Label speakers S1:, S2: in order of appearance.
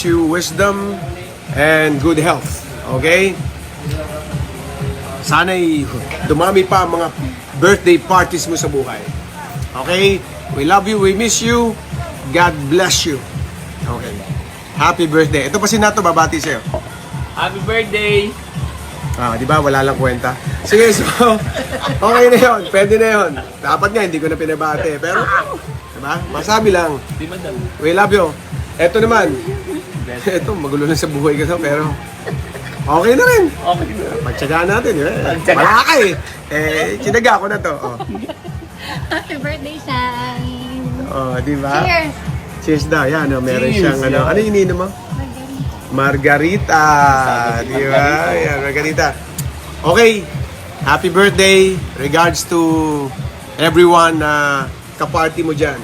S1: you wisdom and good health. Okay? Sana'y dumami pa ang mga birthday parties mo sa buhay. Okay? We love you, we miss you. God bless you. Okay. Happy birthday. Ito pa si Nato, babati sa'yo.
S2: Happy birthday!
S1: Di ba? Wala lang kwenta. Sige, so, okay na yun. Pwede na yun. Dapat nga, hindi ko na pinabate. Pero, diba? Masabi lang.
S2: Di madam.
S1: We love you. Ito naman. Ito, magulo na sa buhay ko. Pero, okay na rin.
S2: Okay na.
S1: Pagtsagaan natin.
S2: Pagtsaga.
S1: Malaka eh. Sinaga ko na to.
S3: Happy birthday, Shine!
S1: Di ba?
S3: Cheers!
S1: Cheers daw. Yan, meron
S2: Cheers,
S1: siyang,
S2: yan.
S1: ano yung ininom mo? Margarita. Di ba? Yan, Margarita. Okay. Happy birthday. Regards to everyone na kaparty mo dyan.